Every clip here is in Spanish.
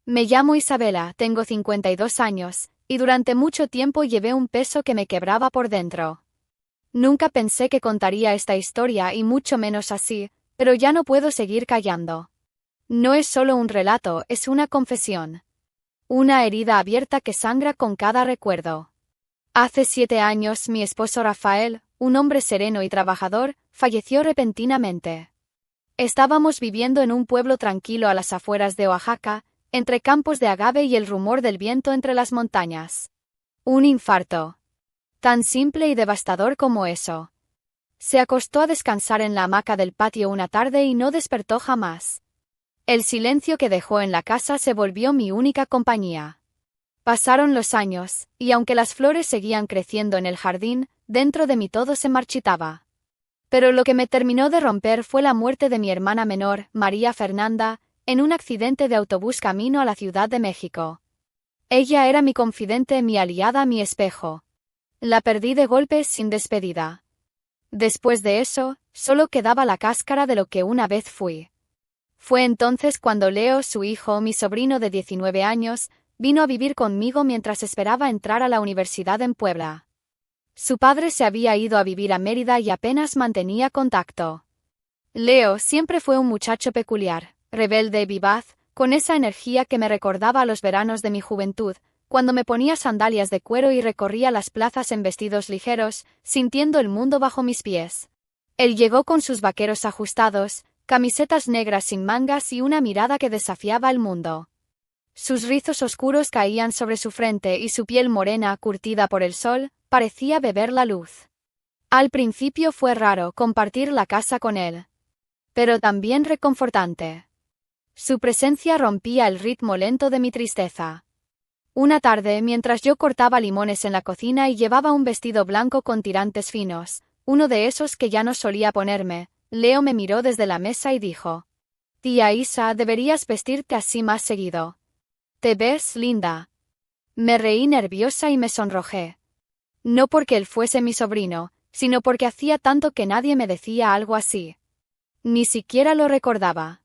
Me llamo Isabela, tengo 52 años, y durante mucho tiempo llevé un peso que me quebraba por dentro. Nunca pensé que contaría esta historia y mucho menos así, pero ya no puedo seguir callando. No es solo un relato, es una confesión. Una herida abierta que sangra con cada recuerdo. Hace 7 años mi esposo Rafael, un hombre sereno y trabajador, falleció repentinamente. Estábamos viviendo en un pueblo tranquilo a las afueras de Oaxaca, entre campos de agave y el rumor del viento entre las montañas. Un infarto. Tan simple y devastador como eso. Se acostó a descansar en la hamaca del patio una tarde y no despertó jamás. El silencio que dejó en la casa se volvió mi única compañía. Pasaron los años, y aunque las flores seguían creciendo en el jardín, dentro de mí todo se marchitaba. Pero lo que me terminó de romper fue la muerte de mi hermana menor, María Fernanda, en un accidente de autobús camino a la Ciudad de México. Ella era mi confidente, mi aliada, mi espejo. La perdí de golpe sin despedida. Después de eso, solo quedaba la cáscara de lo que una vez fui. Fue entonces cuando Leo, su hijo, mi sobrino de 19 años, vino a vivir conmigo mientras esperaba entrar a la universidad en Puebla. Su padre se había ido a vivir a Mérida y apenas mantenía contacto. Leo siempre fue un muchacho peculiar, rebelde y vivaz, con esa energía que me recordaba a los veranos de mi juventud, cuando me ponía sandalias de cuero y recorría las plazas en vestidos ligeros, sintiendo el mundo bajo mis pies. Él llegó con sus vaqueros ajustados, camisetas negras sin mangas y una mirada que desafiaba el mundo. Sus rizos oscuros caían sobre su frente y su piel morena, curtida por el sol, parecía beber la luz. Al principio fue raro compartir la casa con él, pero también reconfortante. Su presencia rompía el ritmo lento de mi tristeza. Una tarde, mientras yo cortaba limones en la cocina y llevaba un vestido blanco con tirantes finos, uno de esos que ya no solía ponerme, Leo me miró desde la mesa y dijo: «Tía Isa, deberías vestirte así más seguido. Te ves linda». Me reí nerviosa y me sonrojé. No porque él fuese mi sobrino, sino porque hacía tanto que nadie me decía algo así. Ni siquiera lo recordaba.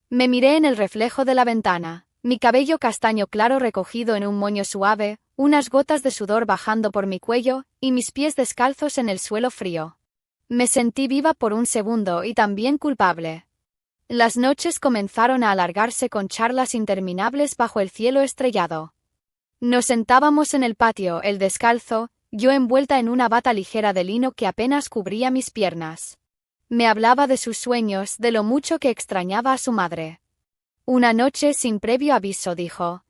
Me miré en el reflejo de la ventana, mi cabello castaño claro recogido en un moño suave, unas gotas de sudor bajando por mi cuello, y mis pies descalzos en el suelo frío. Me sentí viva por un segundo y también culpable. Las noches comenzaron a alargarse con charlas interminables bajo el cielo estrellado. Nos sentábamos en el patio, él descalzo, yo envuelta en una bata ligera de lino que apenas cubría mis piernas. Me hablaba de sus sueños, de lo mucho que extrañaba a su madre. Una noche, sin previo aviso, dijo: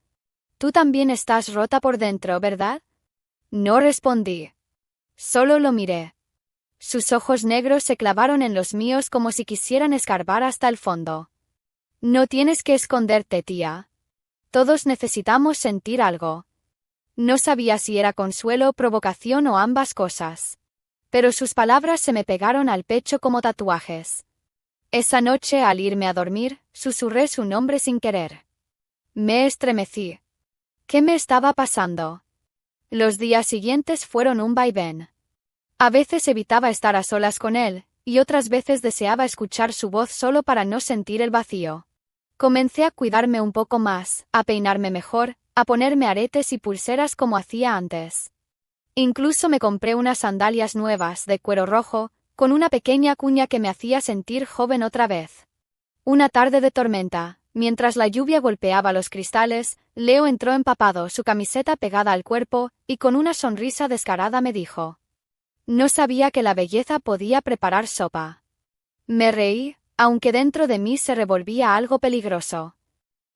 «Tú también estás rota por dentro, ¿verdad?». No respondí. Solo lo miré. Sus ojos negros se clavaron en los míos como si quisieran escarbar hasta el fondo. «No tienes que esconderte, tía. Todos necesitamos sentir algo». No sabía si era consuelo, provocación o ambas cosas. Pero sus palabras se me pegaron al pecho como tatuajes. Esa noche, al irme a dormir, susurré su nombre sin querer. Me estremecí. ¿Qué me estaba pasando? Los días siguientes fueron un vaivén. A veces evitaba estar a solas con él, y otras veces deseaba escuchar su voz solo para no sentir el vacío. Comencé a cuidarme un poco más, a peinarme mejor, a ponerme aretes y pulseras como hacía antes. Incluso me compré unas sandalias nuevas de cuero rojo, con una pequeña cuña que me hacía sentir joven otra vez. Una tarde de tormenta, mientras la lluvia golpeaba los cristales, Leo entró empapado, su camiseta pegada al cuerpo, y con una sonrisa descarada me dijo: «No sabía que la belleza podía preparar sopa». Me reí, aunque dentro de mí se revolvía algo peligroso.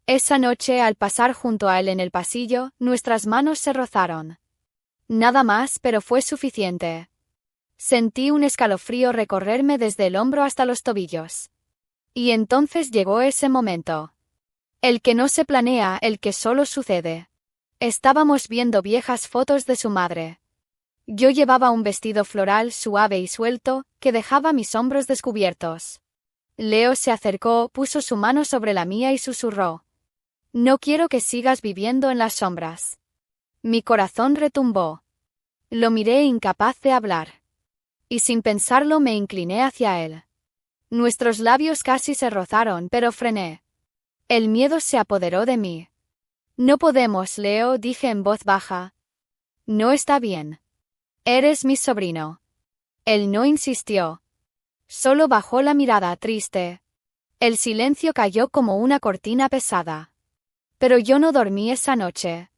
Esa noche, al pasar junto a él en el pasillo, nuestras manos se rozaron. Nada más, pero fue suficiente. Sentí un escalofrío recorrerme desde el hombro hasta los tobillos. Y entonces llegó ese momento. El que no se planea, el que solo sucede. Estábamos viendo viejas fotos de su madre. Yo llevaba un vestido floral suave y suelto, que dejaba mis hombros descubiertos. Leo se acercó, puso su mano sobre la mía y susurró: «No quiero que sigas viviendo en las sombras». Mi corazón retumbó. Lo miré incapaz de hablar. Y sin pensarlo me incliné hacia él. Nuestros labios casi se rozaron, pero frené. El miedo se apoderó de mí. No podemos, Leo, dije en voz baja. No está bien. Eres mi sobrino. Él no insistió. Solo bajó la mirada triste. El silencio cayó como una cortina pesada. Pero yo no dormí esa noche.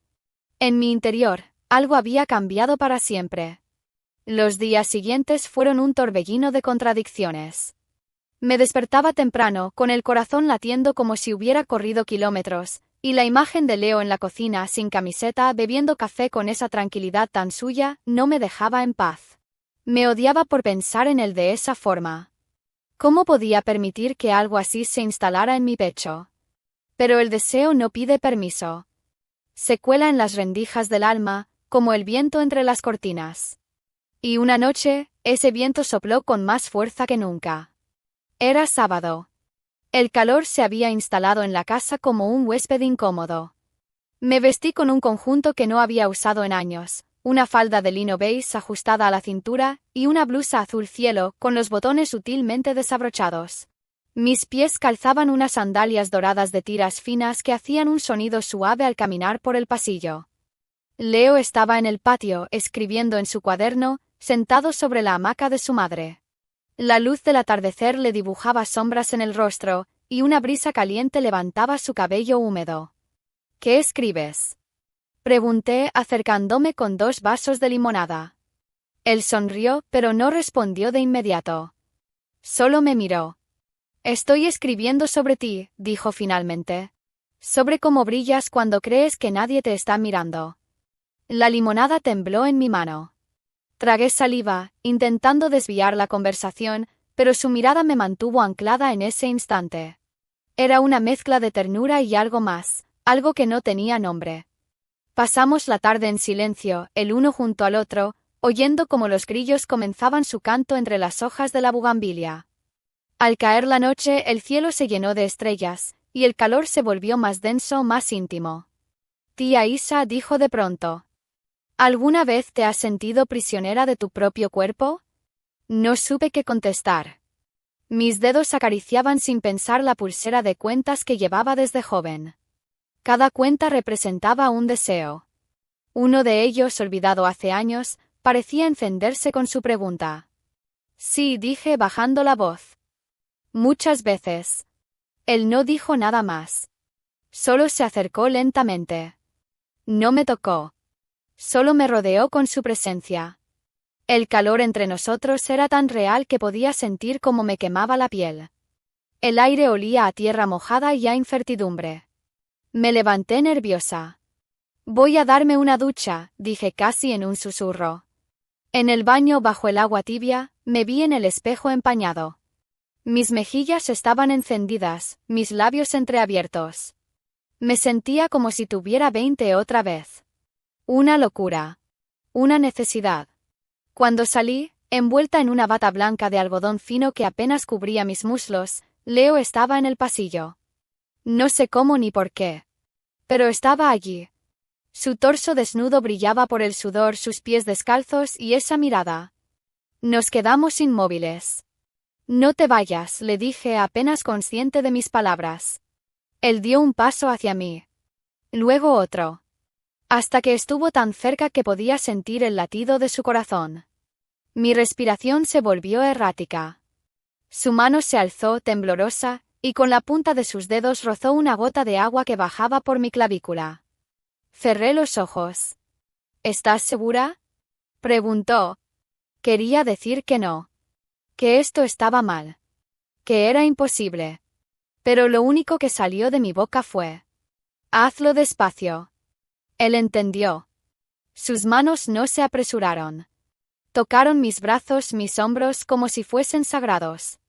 En mi interior, algo había cambiado para siempre. Los días siguientes fueron un torbellino de contradicciones. Me despertaba temprano, con el corazón latiendo como si hubiera corrido kilómetros, y la imagen de Leo en la cocina sin camiseta bebiendo café con esa tranquilidad tan suya no me dejaba en paz. Me odiaba por pensar en él de esa forma. ¿Cómo podía permitir que algo así se instalara en mi pecho? Pero el deseo no pide permiso. Se cuela en las rendijas del alma, como el viento entre las cortinas. Y una noche, ese viento sopló con más fuerza que nunca. Era sábado. El calor se había instalado en la casa como un huésped incómodo. Me vestí con un conjunto que no había usado en años, una falda de lino beige ajustada a la cintura y una blusa azul cielo con los botones sutilmente desabrochados. Mis pies calzaban unas sandalias doradas de tiras finas que hacían un sonido suave al caminar por el pasillo. Leo estaba en el patio escribiendo en su cuaderno, sentado sobre la hamaca de su madre. La luz del atardecer le dibujaba sombras en el rostro, y una brisa caliente levantaba su cabello húmedo. ¿Qué escribes?, pregunté, acercándome con 2 vasos de limonada. Él sonrió, pero no respondió de inmediato. Solo me miró. Estoy escribiendo sobre ti, dijo finalmente. Sobre cómo brillas cuando crees que nadie te está mirando. La limonada tembló en mi mano. Tragué saliva, intentando desviar la conversación, pero su mirada me mantuvo anclada en ese instante. Era una mezcla de ternura y algo más, algo que no tenía nombre. Pasamos la tarde en silencio, el uno junto al otro, oyendo cómo los grillos comenzaban su canto entre las hojas de la bugambilia. Al caer la noche, el cielo se llenó de estrellas, y el calor se volvió más denso, más íntimo. Tía Isa dijo de pronto. ¿Alguna vez te has sentido prisionera de tu propio cuerpo? No supe qué contestar. Mis dedos acariciaban sin pensar la pulsera de cuentas que llevaba desde joven. Cada cuenta representaba un deseo. Uno de ellos, olvidado hace años, parecía encenderse con su pregunta. Sí, dije bajando la voz. Muchas veces. Él no dijo nada más. Solo se acercó lentamente. No me tocó. Solo me rodeó con su presencia. El calor entre nosotros era tan real que podía sentir cómo me quemaba la piel. El aire olía a tierra mojada y a incertidumbre. Me levanté nerviosa. Voy a darme una ducha, dije casi en un susurro. En el baño bajo el agua tibia, me vi en el espejo empañado. Mis mejillas estaban encendidas, mis labios entreabiertos. Me sentía como si tuviera 20 otra vez. Una locura. Una necesidad. Cuando salí, envuelta en una bata blanca de algodón fino que apenas cubría mis muslos, Leo estaba en el pasillo. No sé cómo ni por qué. Pero estaba allí. Su torso desnudo brillaba por el sudor, sus pies descalzos y esa mirada. Nos quedamos inmóviles. No te vayas, le dije apenas consciente de mis palabras. Él dio un paso hacia mí. Luego otro. Hasta que estuvo tan cerca que podía sentir el latido de su corazón. Mi respiración se volvió errática. Su mano se alzó temblorosa, y con la punta de sus dedos rozó una gota de agua que bajaba por mi clavícula. Cerré los ojos. ¿Estás segura?, preguntó. Quería decir que no. Que esto estaba mal. Que era imposible. Pero lo único que salió de mi boca fue: hazlo despacio. Él entendió. Sus manos no se apresuraron. Tocaron mis brazos, mis hombros como si fuesen sagrados.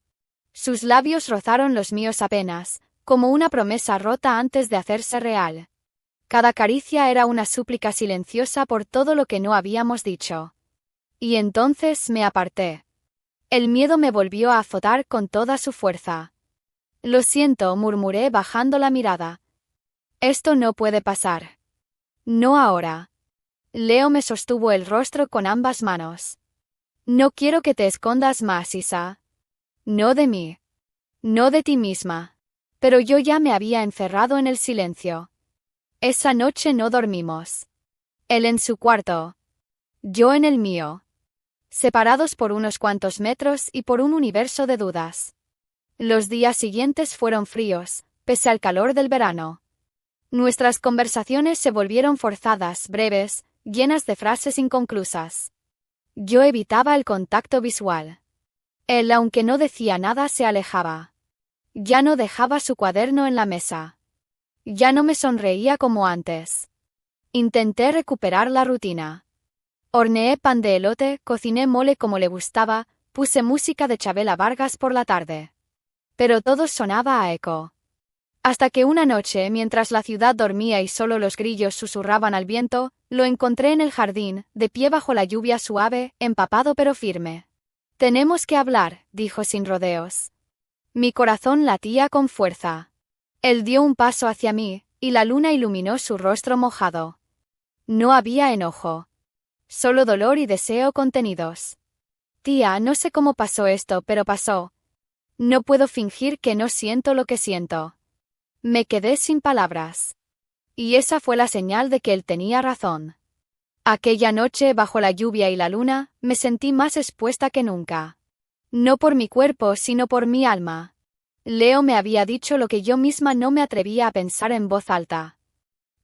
Sus labios rozaron los míos apenas, como una promesa rota antes de hacerse real. Cada caricia era una súplica silenciosa por todo lo que no habíamos dicho. Y entonces me aparté. El miedo me volvió a azotar con toda su fuerza. Lo siento, murmuré bajando la mirada. Esto no puede pasar. No ahora. Leo me sostuvo el rostro con ambas manos. No quiero que te escondas más, Isa. No de mí. No de ti misma. Pero yo ya me había encerrado en el silencio. Esa noche no dormimos. Él en su cuarto. Yo en el mío. Separados por unos cuantos metros y por un universo de dudas. Los días siguientes fueron fríos, pese al calor del verano. Nuestras conversaciones se volvieron forzadas, breves, llenas de frases inconclusas. Yo evitaba el contacto visual. Él, aunque no decía nada, se alejaba. Ya no dejaba su cuaderno en la mesa. Ya no me sonreía como antes. Intenté recuperar la rutina. Horneé pan de elote, cociné mole como le gustaba, puse música de Chabela Vargas por la tarde. Pero todo sonaba a eco. Hasta que una noche, mientras la ciudad dormía y solo los grillos susurraban al viento, lo encontré en el jardín, de pie bajo la lluvia suave, empapado pero firme. «Tenemos que hablar», dijo sin rodeos. Mi corazón latía con fuerza. Él dio un paso hacia mí, y la luna iluminó su rostro mojado. No había enojo. Solo dolor y deseo contenidos. «Tía, no sé cómo pasó esto, pero pasó. No puedo fingir que no siento lo que siento». Me quedé sin palabras. Y esa fue la señal de que él tenía razón. Aquella noche, bajo la lluvia y la luna, me sentí más expuesta que nunca. No por mi cuerpo, sino por mi alma. Leo me había dicho lo que yo misma no me atrevía a pensar en voz alta.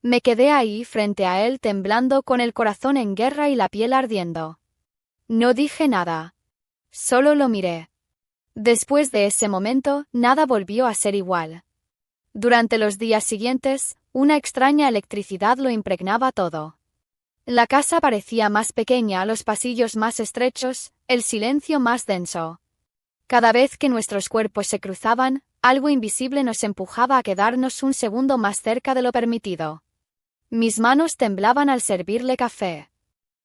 Me quedé ahí, frente a él, temblando, con el corazón en guerra y la piel ardiendo. No dije nada. Solo lo miré. Después de ese momento, nada volvió a ser igual. Durante los días siguientes, una extraña electricidad lo impregnaba todo. La casa parecía más pequeña, los pasillos más estrechos, el silencio más denso. Cada vez que nuestros cuerpos se cruzaban, algo invisible nos empujaba a quedarnos un segundo más cerca de lo permitido. Mis manos temblaban al servirle café.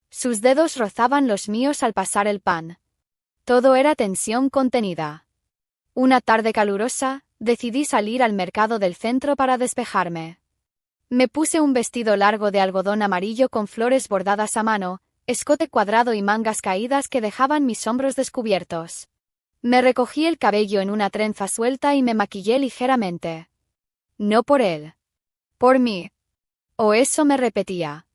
Sus dedos rozaban los míos al pasar el pan. Todo era tensión contenida. Una tarde calurosa, decidí salir al mercado del centro para despejarme. Me puse un vestido largo de algodón amarillo con flores bordadas a mano, escote cuadrado y mangas caídas que dejaban mis hombros descubiertos. Me recogí el cabello en una trenza suelta y me maquillé ligeramente. No por él. Por mí. O eso me repetía.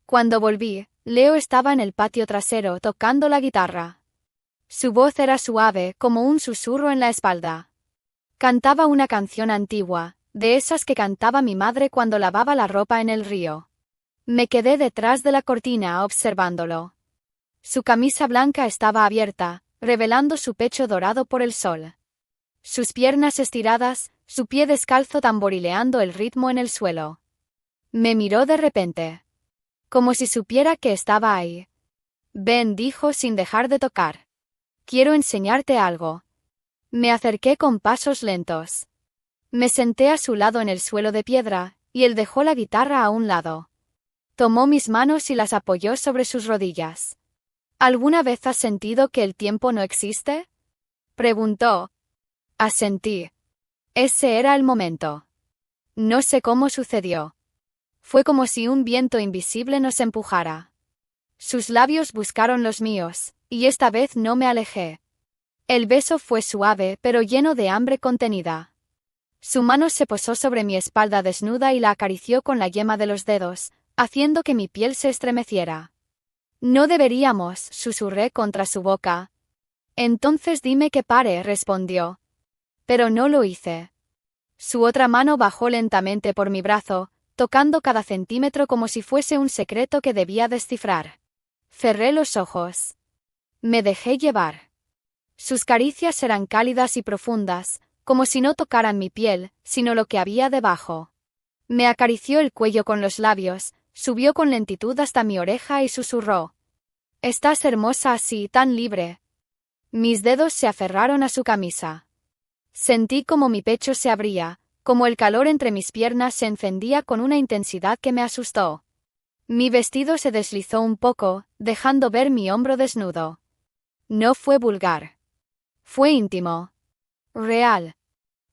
Cuando volví, Leo estaba en el patio trasero tocando la guitarra. Su voz era suave, como un susurro en la espalda. Cantaba una canción antigua, de esas que cantaba mi madre cuando lavaba la ropa en el río. Me quedé detrás de la cortina observándolo. Su camisa blanca estaba abierta, revelando su pecho dorado por el sol. Sus piernas estiradas, su pie descalzo tamborileando el ritmo en el suelo. Me miró de repente. Como si supiera que estaba ahí. «Ven», dijo sin dejar de tocar. «Quiero enseñarte algo». Me acerqué con pasos lentos. Me senté a su lado en el suelo de piedra, y él dejó la guitarra a un lado. Tomó mis manos y las apoyó sobre sus rodillas. «¿Alguna vez has sentido que el tiempo no existe?», preguntó. Asentí. Ese era el momento. No sé cómo sucedió. Fue como si un viento invisible nos empujara. Sus labios buscaron los míos, y esta vez no me alejé. El beso fue suave, pero lleno de hambre contenida. Su mano se posó sobre mi espalda desnuda y la acarició con la yema de los dedos, haciendo que mi piel se estremeciera. «No deberíamos», susurré contra su boca. «Entonces dime que pare», respondió. Pero no lo hice. Su otra mano bajó lentamente por mi brazo, tocando cada centímetro como si fuese un secreto que debía descifrar. Cerré los ojos. Me dejé llevar. Sus caricias eran cálidas y profundas, como si no tocaran mi piel, sino lo que había debajo. Me acarició el cuello con los labios, subió con lentitud hasta mi oreja y susurró. «Estás hermosa así, tan libre». Mis dedos se aferraron a su camisa. Sentí como mi pecho se abría, como el calor entre mis piernas se encendía con una intensidad que me asustó. Mi vestido se deslizó un poco, dejando ver mi hombro desnudo. No fue vulgar. Fue íntimo. Real.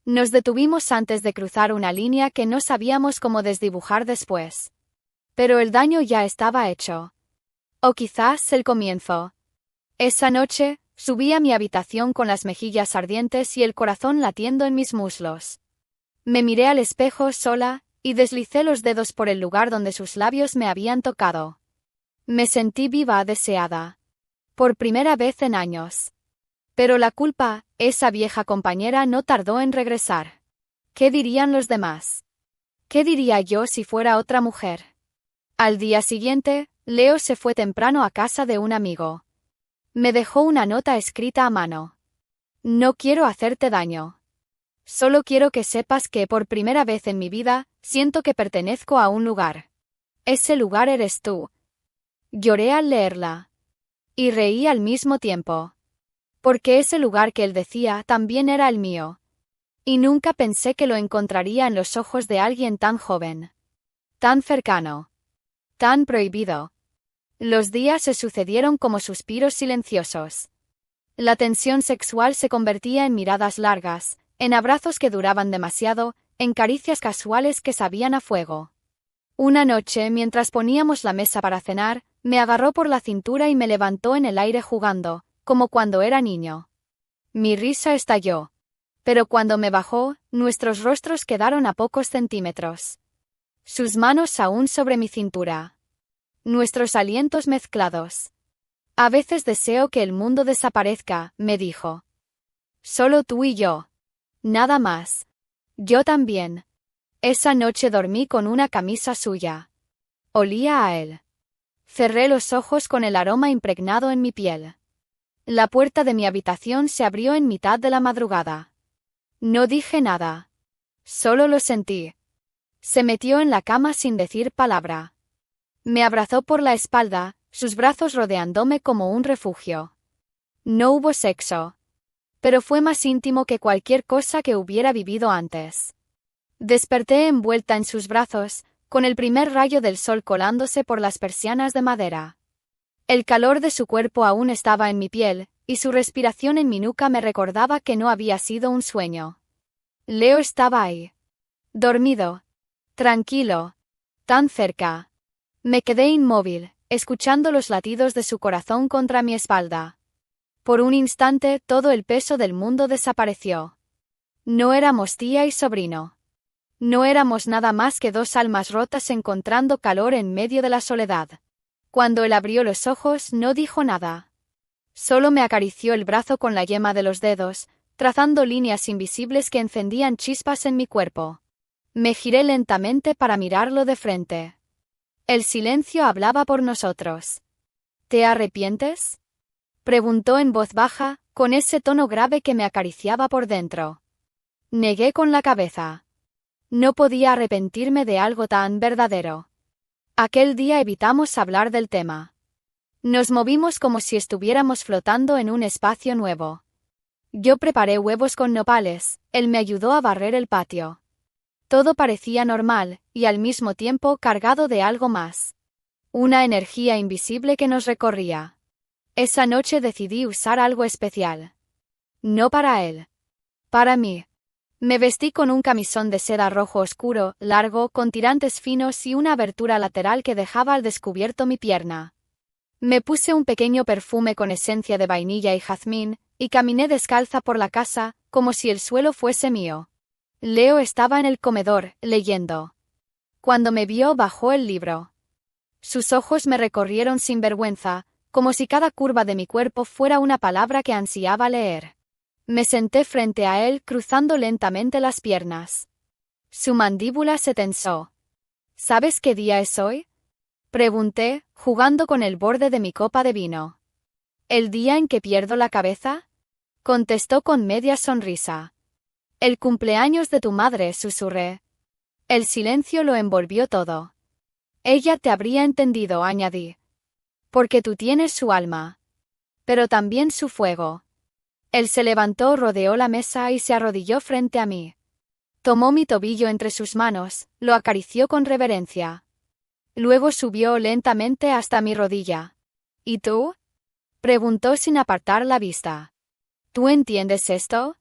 Nos detuvimos antes de cruzar una línea que no sabíamos cómo desdibujar después. Pero el daño ya estaba hecho. O quizás el comienzo. Esa noche, subí a mi habitación con las mejillas ardientes y el corazón latiendo en mis muslos. Me miré al espejo sola, y deslicé los dedos por el lugar donde sus labios me habían tocado. Me sentí viva, deseada. Por primera vez en años. Pero la culpa, esa vieja compañera, no tardó en regresar. ¿Qué dirían los demás? ¿Qué diría yo si fuera otra mujer? Al día siguiente, Leo se fue temprano a casa de un amigo. Me dejó una nota escrita a mano. No quiero hacerte daño. Solo quiero que sepas que por primera vez en mi vida, siento que pertenezco a un lugar. Ese lugar eres tú. Lloré al leerla. Y reí al mismo tiempo. Porque ese lugar que él decía también era el mío. Y nunca pensé que lo encontraría en los ojos de alguien tan joven. Tan cercano. Tan prohibido. Los días se sucedieron como suspiros silenciosos. La tensión sexual se convertía en miradas largas, en abrazos que duraban demasiado, en caricias casuales que sabían a fuego. Una noche, mientras poníamos la mesa para cenar, me agarró por la cintura y me levantó en el aire jugando, como cuando era niño. Mi risa estalló. Pero cuando me bajó, nuestros rostros quedaron a pocos centímetros. Sus manos aún sobre mi cintura. Nuestros alientos mezclados. A veces deseo que el mundo desaparezca, me dijo. Solo tú y yo. Nada más. Yo también. Esa noche dormí con una camisa suya. Olía a él. Cerré los ojos con el aroma impregnado en mi piel. La puerta de mi habitación se abrió en mitad de la madrugada. No dije nada. Solo lo sentí. Se metió en la cama sin decir palabra. Me abrazó por la espalda, sus brazos rodeándome como un refugio. No hubo sexo. Pero fue más íntimo que cualquier cosa que hubiera vivido antes. Desperté envuelta en sus brazos, con el primer rayo del sol colándose por las persianas de madera. El calor de su cuerpo aún estaba en mi piel, y su respiración en mi nuca me recordaba que no había sido un sueño. Leo estaba ahí. Dormido. Tranquilo. Tan cerca. Me quedé inmóvil, escuchando los latidos de su corazón contra mi espalda. Por un instante todo el peso del mundo desapareció. No éramos tía y sobrino. No éramos nada más que dos almas rotas encontrando calor en medio de la soledad. Cuando él abrió los ojos no dijo nada. Solo me acarició el brazo con la yema de los dedos, trazando líneas invisibles que encendían chispas en mi cuerpo. Me giré lentamente para mirarlo de frente. El silencio hablaba por nosotros. ¿Te arrepientes?, preguntó en voz baja, con ese tono grave que me acariciaba por dentro. Negué con la cabeza. No podía arrepentirme de algo tan verdadero. Aquel día evitamos hablar del tema. Nos movimos como si estuviéramos flotando en un espacio nuevo. Yo preparé huevos con nopales, él me ayudó a barrer el patio. Todo parecía normal, y al mismo tiempo cargado de algo más. Una energía invisible que nos recorría. Esa noche decidí usar algo especial. No para él. Para mí. Me vestí con un camisón de seda rojo oscuro, largo, con tirantes finos y una abertura lateral que dejaba al descubierto mi pierna. Me puse un pequeño perfume con esencia de vainilla y jazmín, y caminé descalza por la casa, como si el suelo fuese mío. Leo estaba en el comedor, leyendo. Cuando me vio, bajó el libro. Sus ojos me recorrieron sin vergüenza, como si cada curva de mi cuerpo fuera una palabra que ansiaba leer. Me senté frente a él, cruzando lentamente las piernas. Su mandíbula se tensó. ¿Sabes qué día es hoy?, pregunté, jugando con el borde de mi copa de vino. ¿El día en que pierdo la cabeza?, contestó con media sonrisa. El cumpleaños de tu madre, susurré. El silencio lo envolvió todo. Ella te habría entendido, añadí. Porque tú tienes su alma. Pero también su fuego. Él se levantó, rodeó la mesa y se arrodilló frente a mí. Tomó mi tobillo entre sus manos, lo acarició con reverencia. Luego subió lentamente hasta mi rodilla. ¿Y tú?, preguntó sin apartar la vista. ¿Tú entiendes esto?